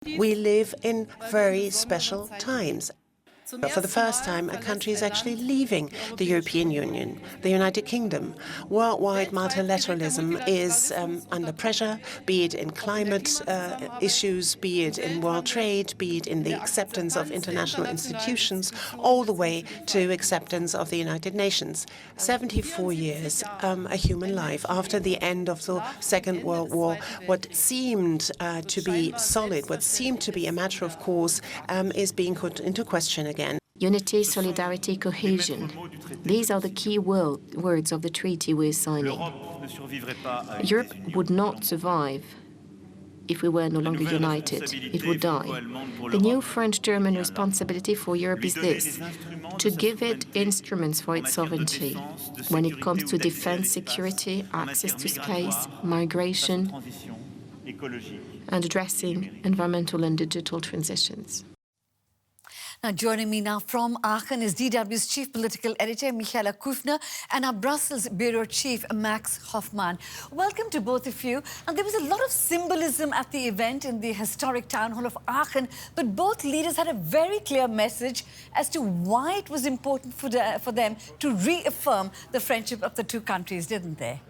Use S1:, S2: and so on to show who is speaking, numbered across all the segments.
S1: We live in very special times. For the first time, a country is actually leaving the European Union, the United Kingdom. Worldwide multilateralism is under pressure, be it in climate issues, be it in world trade, be it in the acceptance of international institutions, all the way to acceptance of the United Nations. 74 years, a human life. After the end of the Second World War, what seemed to be solid, what seemed to be a matter of course, is being put into question again.
S2: Unity, solidarity, cohesion. These are the key words of the treaty we're signing. Europe would not survive if we were no longer united. It would die. The new French-German responsibility for Europe is this: to give it instruments for its sovereignty when it comes to defense, security, access to space, migration, and addressing environmental and digital transitions.
S3: Now, joining me now from Aachen is DW's Chief Political Editor, Michaela Kufner, and our Brussels Bureau Chief, Max Hoffmann. Welcome to both of you. And there was a lot of symbolism at the event in the historic town hall of Aachen, but both leaders had a very clear message as to why it was important for them to reaffirm the friendship of the two countries, didn't they?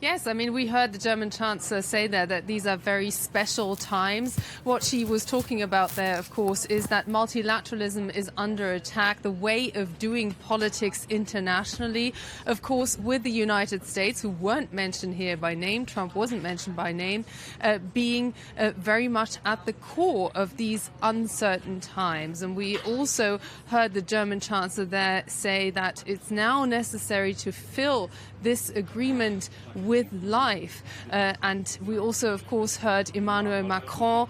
S4: Yes, I mean, we heard the German Chancellor say there that these are very special times. What she was talking about there, of course, is that multilateralism is under attack, the way of doing politics internationally. Of course, with the United States, who weren't mentioned here by name, Trump wasn't mentioned by name, being very much at the core of these uncertain times. And we also heard the German Chancellor there say that it's now necessary to fill this agreement with life. And we also, of course, heard Emmanuel Macron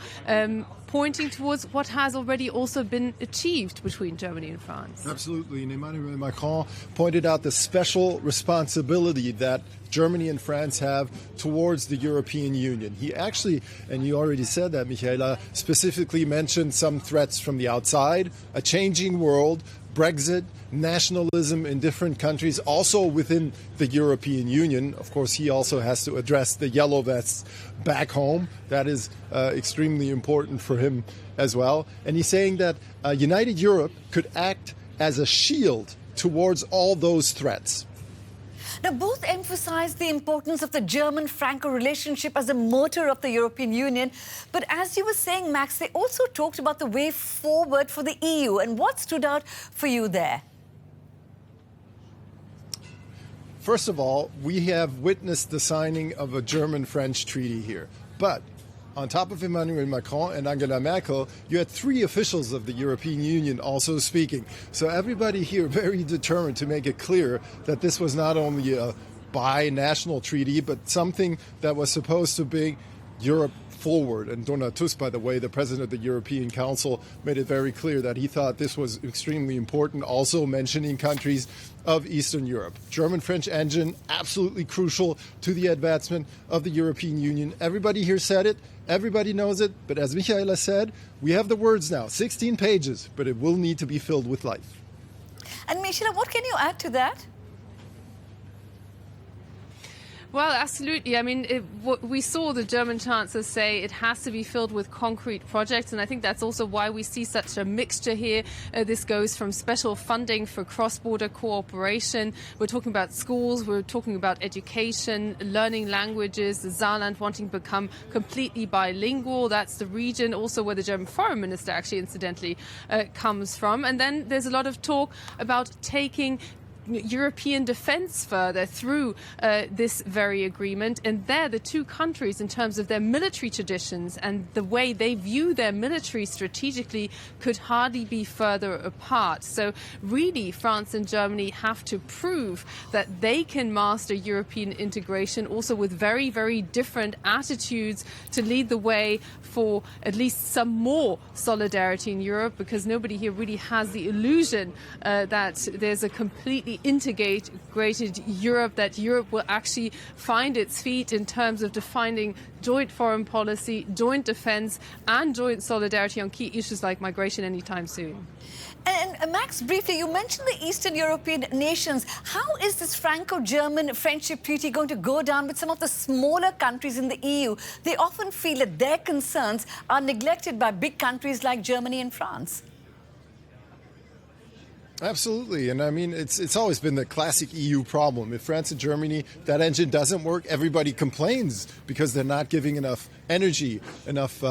S4: pointing towards what has already also been achieved between Germany and France.
S5: Absolutely. And Emmanuel Macron pointed out the special responsibility that Germany and France have towards the European Union. He actually, and you already said that, Michaela, specifically mentioned some threats from the outside, a changing world, Brexit, nationalism in different countries, also within the European Union. Of course, he also has to address the yellow vests back home. That is extremely important for him as well. And he's saying that a united Europe could act as a shield towards all those threats.
S3: Now, both emphasized the importance of the German-Franco relationship as a motor of the European Union. But as you were saying, Max, they also talked about the way forward for the EU. And what stood out for you there?
S5: First of all, we have witnessed the signing of a German-French treaty here. But on top of Emmanuel Macron and Angela Merkel, you had three officials of the European Union also speaking. So everybody here very determined to make it clear that this was not only a bi-national treaty, but something that was supposed to bring Europe forward. And Donald Tusk, by the way, the president of the European Council, made it very clear that he thought this was extremely important, also mentioning countries of Eastern Europe. German-French engine, absolutely crucial to the advancement of the European Union. Everybody here said it. Everybody knows it. But as Michaela said, we have the words now, 16 pages, but it will need to be filled with life.
S3: And Michaela, what can you add to that?
S4: Well, absolutely. I mean, we saw the German Chancellor say it has to be filled with concrete projects, and I think that's also why we see such a mixture here. This goes from special funding for cross-border cooperation. We're talking about schools, we're talking about education, learning languages, the Saarland wanting to become completely bilingual. That's the region also where the German foreign minister actually incidentally comes from. And then there's a lot of talk about taking European defence further through this very agreement. And there, the two countries, in terms of their military traditions and the way they view their military strategically, could hardly be further apart. So really, France and Germany have to prove that they can master European integration, also with very, very different attitudes, to lead the way for at least some more solidarity in Europe, because nobody here really has the illusion that there's a completely integrated Europe, that Europe will actually find its feet in terms of defining joint foreign policy, joint defense, and joint solidarity on key issues like migration anytime soon.
S3: And Max, briefly, you mentioned the Eastern European nations. How is this Franco-German friendship treaty going to go down with some of the smaller countries in the EU? They often feel that their concerns are neglected by big countries like Germany and France.
S5: Absolutely. And I mean, it's always been the classic EU problem. If France and Germany, that engine doesn't work, everybody complains because they're not giving enough energy, enough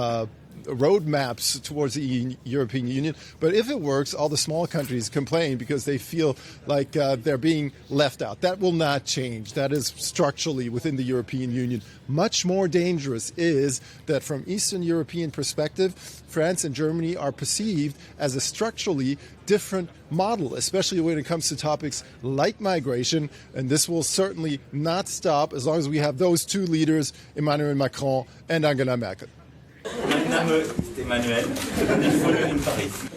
S5: roadmaps towards the European Union. But if it works, all the small countries complain because they feel like they're being left out. That will not change. That is structurally within the European Union. Much more dangerous is that from Eastern European perspective, France and Germany are perceived as a structurally different model, especially when it comes to topics like migration. And this will certainly not stop as long as we have those two leaders, Emmanuel Macron and Angela Merkel.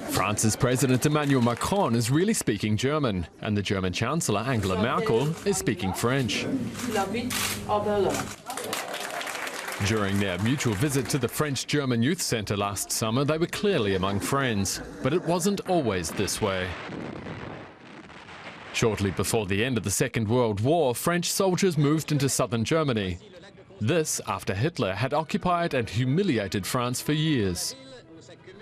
S6: France's President Emmanuel Macron is really speaking German, and the German Chancellor Angela Merkel is speaking French. During their mutual visit to the French-German Youth Centre last summer, they were clearly among friends, but it wasn't always this way. Shortly before the end of the Second World War, French soldiers moved into southern Germany. This after Hitler had occupied and humiliated France for years.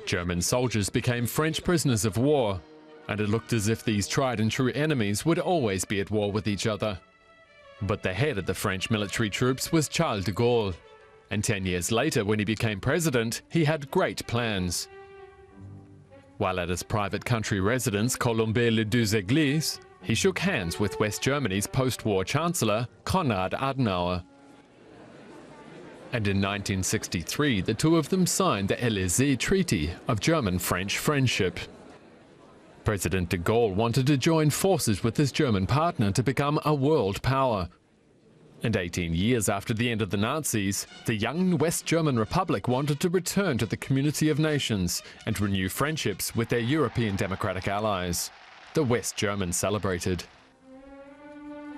S6: German soldiers became French prisoners of war, and it looked as if these tried and true enemies would always be at war with each other. But the head of the French military troops was Charles de Gaulle, and 10 years later, when he became president, he had great plans. While at his private country residence, Colombey-les-Deux-Églises, he shook hands with West Germany's post-war Chancellor, Konrad Adenauer. And in 1963, the two of them signed the Élysée Treaty of German-French friendship. President de Gaulle wanted to join forces with his German partner to become a world power. And 18 years after the end of the Nazis, the young West German Republic wanted to return to the community of nations and renew friendships with their European democratic allies. The West Germans celebrated.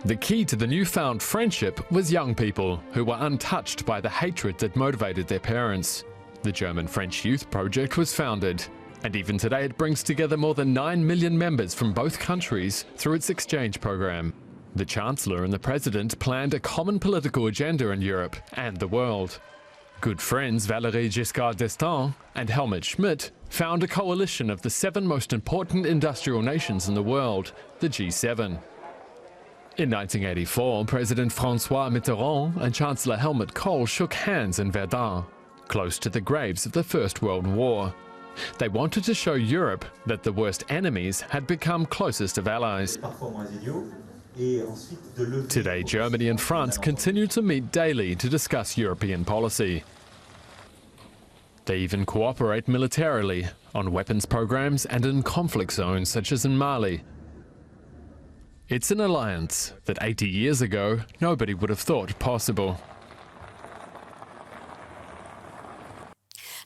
S6: The key to the newfound friendship was young people who were untouched by the hatred that motivated their parents. The German-French Youth Project was founded, and even today it brings together more than 9 million members from both countries through its exchange program. The Chancellor and the President planned a common political agenda in Europe and the world. Good friends Valéry Giscard d'Estaing and Helmut Schmidt found a coalition of the 7 most important industrial nations in the world, the G7. In 1984, President François Mitterrand and Chancellor Helmut Kohl shook hands in Verdun, close to the graves of the First World War. They wanted to show Europe that the worst enemies had become closest of allies. Today, Germany and France continue to meet daily to discuss European policy. They even cooperate militarily on weapons programs and in conflict zones such as in Mali. It's an alliance that 80 years ago nobody would have thought possible.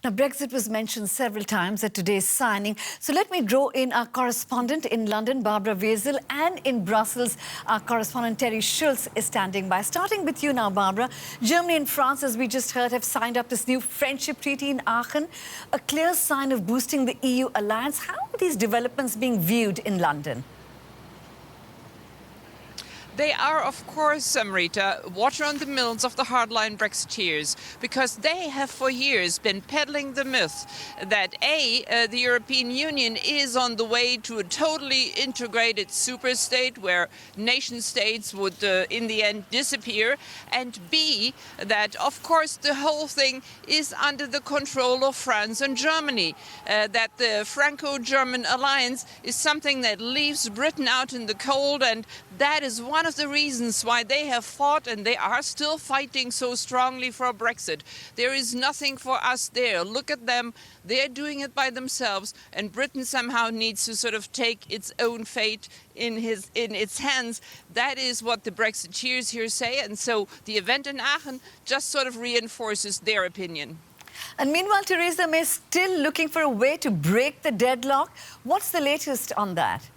S3: Now, Brexit was mentioned several times at today's signing. So let me draw in our correspondent in London, Barbara Wiesel, and in Brussels, our correspondent Terry Schulz is standing by. Starting with you now, Barbara. Germany and France, as we just heard, have signed up this new friendship treaty in Aachen, a clear sign of boosting the EU alliance. How are these developments being viewed in London?
S7: They are, of course, Amrita, water on the mills of the hardline Brexiteers, because they have for years been peddling the myth that the European Union is on the way to a totally integrated superstate where nation states would, in the end, disappear, and B, that, of course, the whole thing is under the control of France and Germany, that the Franco-German alliance is something that leaves Britain out in the cold, and that is one of the reasons why they have fought and they are still fighting so strongly for Brexit. There is nothing for us there. Look at them. They're doing it by themselves, and Britain somehow needs to sort of take its own fate in its hands. That is what the Brexiteers here say, and so the event in Aachen just sort of reinforces their opinion.
S3: And meanwhile, Theresa May is still looking for a way to break the deadlock. What's the latest on that?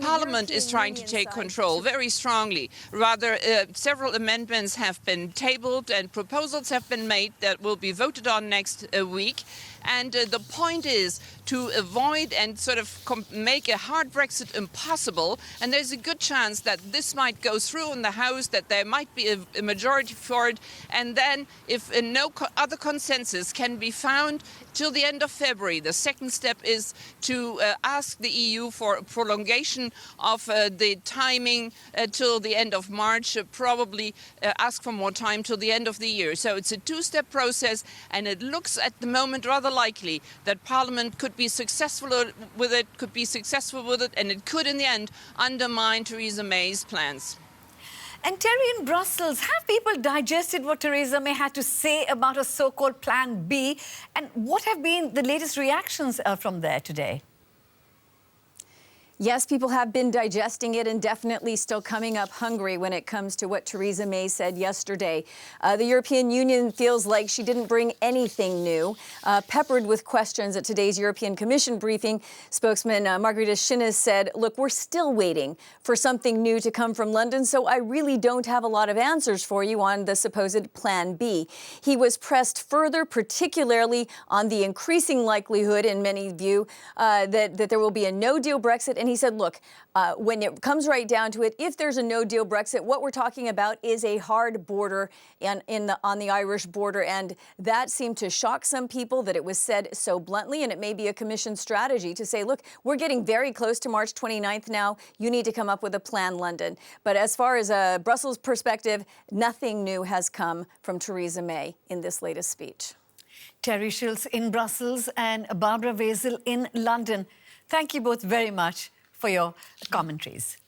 S7: Parliament is trying to take control very strongly. Rather, several amendments have been tabled and proposals have been made that will be voted on next week. And the point is to avoid and sort of make a hard Brexit impossible. And there's a good chance that this might go through in the House, that there might be a majority for it. And then if no other consensus can be found till the end of February, the second step is to ask the EU for a prolongation of the timing till the end of March, probably ask for more time till the end of the year. So it's a two-step process, and it looks at the moment rather likely that Parliament could be successful with it, and it could in the end undermine Theresa May's plans.
S3: And Terry, in Brussels, have people digested what Theresa May had to say about a so-called Plan B? And what have been the latest reactions from there today?
S8: Yes, people have been digesting it and definitely still coming up hungry when it comes to what Theresa May said yesterday. The European Union feels like she didn't bring anything new. Peppered with questions at today's European Commission briefing, spokesman Margarita Schinas said, look, we're still waiting for something new to come from London, so I really don't have a lot of answers for you on the supposed Plan B. He was pressed further, particularly on the increasing likelihood, in many view, that there will be a no-deal Brexit. And he said, look, when it comes right down to it, if there's a no-deal Brexit, what we're talking about is a hard border on the Irish border. And that seemed to shock some people that it was said so bluntly. And it may be a Commission strategy to say, look, we're getting very close to March 29th now. You need to come up with a plan, London. But as far as a Brussels perspective, nothing new has come from Theresa May in this latest speech.
S3: Terry Schultz in Brussels and Barbara Vasil in London. Thank you both very much for your commentaries.